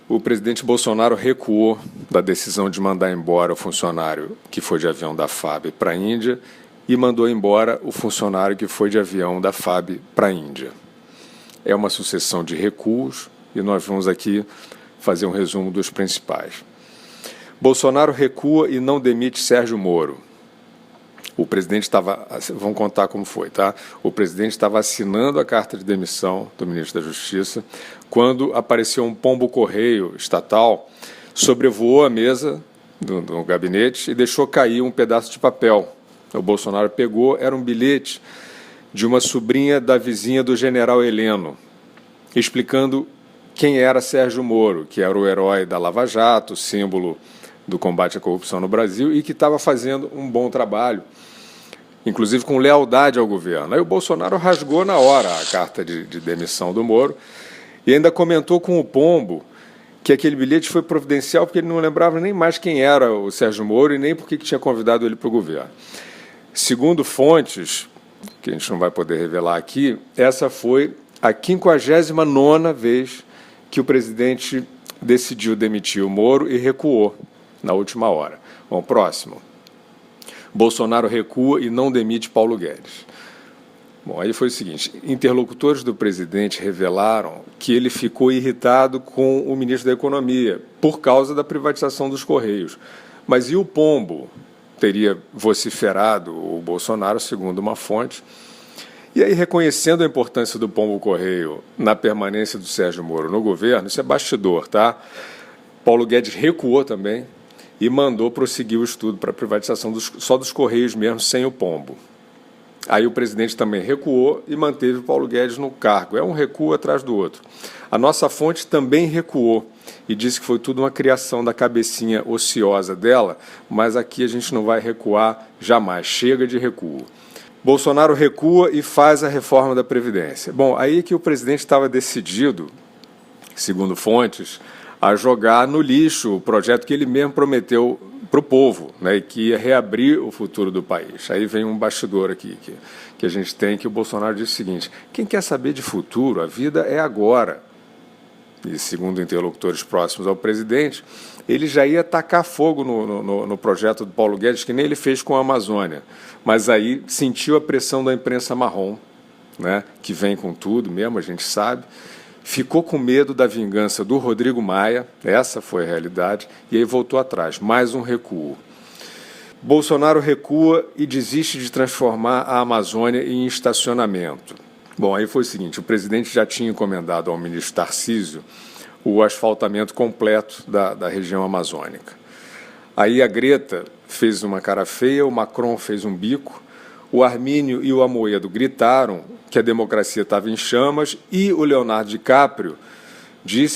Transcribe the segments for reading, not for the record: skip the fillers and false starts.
O presidente Bolsonaro recuou da decisão de mandar embora o funcionário que foi de avião da FAB para a Índia e mandou embora o funcionário que foi de avião da FAB para a Índia. É uma sucessão de recuos e nós vamos aqui fazer um resumo dos principais. Bolsonaro recua e não demite Sérgio Moro. O presidente estava, vamos contar como foi, tá? O presidente estava assinando a carta de demissão do ministro da Justiça quando apareceu um pombo-correio estatal, sobrevoou a mesa do gabinete e deixou cair um pedaço de papel. O Bolsonaro pegou, era um bilhete de uma sobrinha da vizinha do general Heleno, explicando quem era Sérgio Moro, que era o herói da Lava Jato, símbolo do combate à corrupção no Brasil e que estava fazendo um bom trabalho, inclusive com lealdade ao governo. Aí o Bolsonaro rasgou na hora a carta de demissão do Moro e ainda comentou com o pombo que aquele bilhete foi providencial porque ele não lembrava nem mais quem era o Sérgio Moro e nem por que tinha convidado ele para o governo. Segundo fontes, que a gente não vai poder revelar aqui, essa foi a 59ª vez que o presidente decidiu demitir o Moro e recuou na última hora. Bom, próximo. Bolsonaro recua e não demite Paulo Guedes. Bom, aí foi o seguinte, interlocutores do presidente revelaram que ele ficou irritado com o ministro da Economia por causa da privatização dos Correios. Mas e o pombo? Teria vociferado o Bolsonaro, segundo uma fonte. E aí, reconhecendo a importância do pombo-correio na permanência do Sérgio Moro no governo, isso é bastidor, tá? Paulo Guedes recuou também e mandou prosseguir o estudo para a privatização só dos Correios mesmo, sem o pombo. Aí o presidente também recuou e manteve o Paulo Guedes no cargo. É um recuo atrás do outro. A nossa fonte também recuou e disse que foi tudo uma criação da cabecinha ociosa dela, mas aqui a gente não vai recuar jamais. Chega de recuo. Bolsonaro recua e faz a reforma da Previdência. Bom, aí que o presidente estava decidido, segundo fontes, a jogar no lixo o projeto que ele mesmo prometeu para o povo, né, e que ia reabrir o futuro do país. Aí vem um bastidor aqui que a gente tem, que o Bolsonaro disse o seguinte: quem quer saber de futuro, a vida é agora. E segundo interlocutores próximos ao presidente, ele já ia tacar fogo no projeto do Paulo Guedes, que nem ele fez com a Amazônia. Mas aí sentiu a pressão da imprensa marrom, né, que vem com tudo mesmo, a gente sabe. Ficou com medo da vingança do Rodrigo Maia, essa foi a realidade, e aí voltou atrás, mais um recuo. Bolsonaro recua e desiste de transformar a Amazônia em estacionamento. Bom, aí foi o seguinte, o presidente já tinha encomendado ao ministro Tarcísio o asfaltamento completo da região amazônica. Aí a Greta fez uma cara feia, o Macron fez um bico, o Armínio e o Amoedo gritaram que a democracia estava em chamas e o Leonardo DiCaprio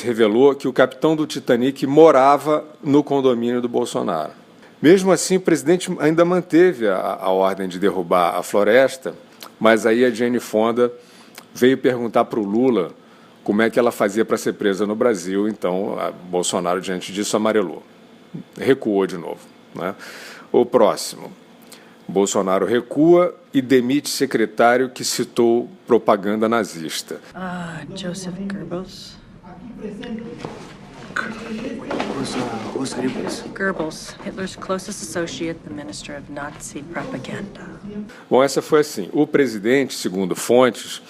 revelou que o capitão do Titanic morava no condomínio do Bolsonaro. Mesmo assim, o presidente ainda manteve a ordem de derrubar a floresta, mas aí a Jane Fonda veio perguntar para o Lula como é que ela fazia para ser presa no Brasil, então Bolsonaro, diante disso, amarelou. Recuou de novo, né? O próximo. Bolsonaro recua e demite secretário que citou propaganda nazista. Joseph Goebbels. Who's Goebbels? Goebbels, Hitler's closest associate, the minister of Nazi propaganda. Bom, essa foi assim. O presidente, segundo fontes,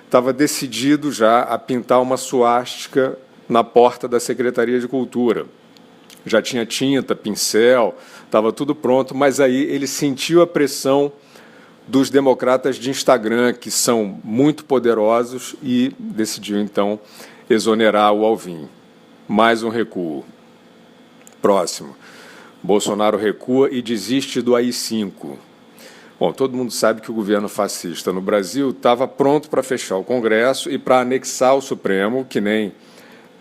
estava decidido já a pintar uma suástica na porta da Secretaria de Cultura. Já tinha tinta, pincel, estava tudo pronto, mas aí ele sentiu a pressão dos democratas de Instagram, que são muito poderosos, e decidiu, então, exonerar o Alvim. Mais um recuo. Próximo. Bolsonaro recua e desiste do AI-5. Bom, todo mundo sabe que o governo fascista no Brasil estava pronto para fechar o Congresso e para anexar o Supremo, que nem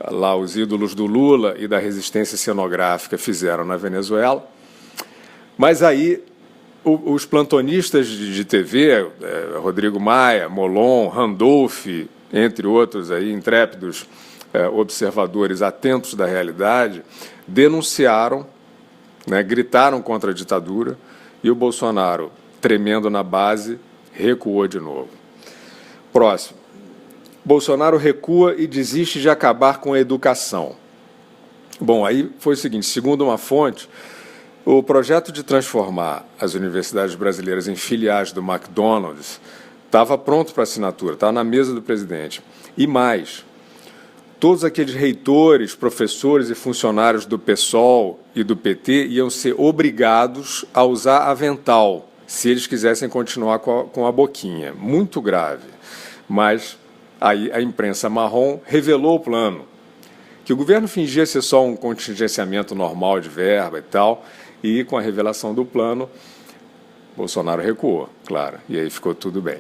lá os ídolos do Lula e da resistência cenográfica fizeram na Venezuela. Mas aí os plantonistas de TV, Rodrigo Maia, Molon, Randolph, entre outros aí, intrépidos observadores atentos da realidade, denunciaram, né, gritaram contra a ditadura, e o Bolsonaro, tremendo na base, recuou de novo. Próximo. Bolsonaro recua e desiste de acabar com a educação. Bom, aí foi o seguinte, segundo uma fonte, o projeto de transformar as universidades brasileiras em filiais do McDonald's estava pronto para assinatura, estava na mesa do presidente. E mais, todos aqueles reitores, professores e funcionários do PSOL e do PT iam ser obrigados a usar avental, se eles quisessem continuar com a boquinha. Muito grave. Mas aí a imprensa marrom revelou o plano, que o governo fingia ser só um contingenciamento normal de verba e tal, e com a revelação do plano, Bolsonaro recuou, claro, e aí ficou tudo bem.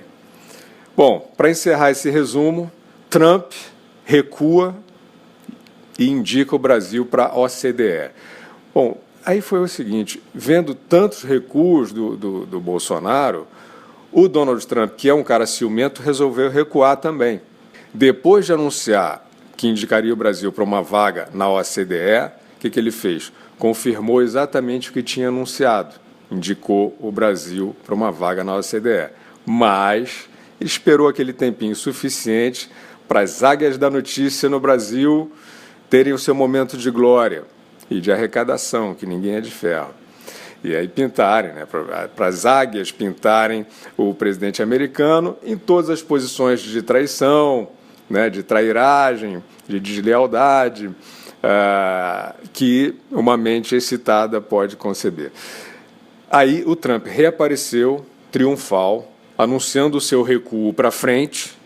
Bom, para encerrar esse resumo, Trump recua e indica o Brasil para a OCDE. Bom, aí foi o seguinte, vendo tantos recuos do Bolsonaro, o Donald Trump, que é um cara ciumento, resolveu recuar também. Depois de anunciar que indicaria o Brasil para uma vaga na OCDE, o que ele fez? Confirmou exatamente o que tinha anunciado. Indicou o Brasil para uma vaga na OCDE. Mas esperou aquele tempinho suficiente para as águias da notícia no Brasil terem o seu momento de glória e de arrecadação, que ninguém é de ferro. E aí pintarem, né, para as águias pintarem o presidente americano em todas as posições de traição, né, de trairagem, de deslealdade, que uma mente excitada pode conceber. Aí o Trump reapareceu, triunfal, anunciando o seu recuo para frente,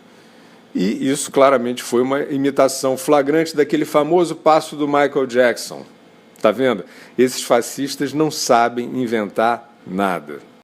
e isso claramente foi uma imitação flagrante daquele famoso passo do Michael Jackson. Está vendo? Esses fascistas não sabem inventar nada.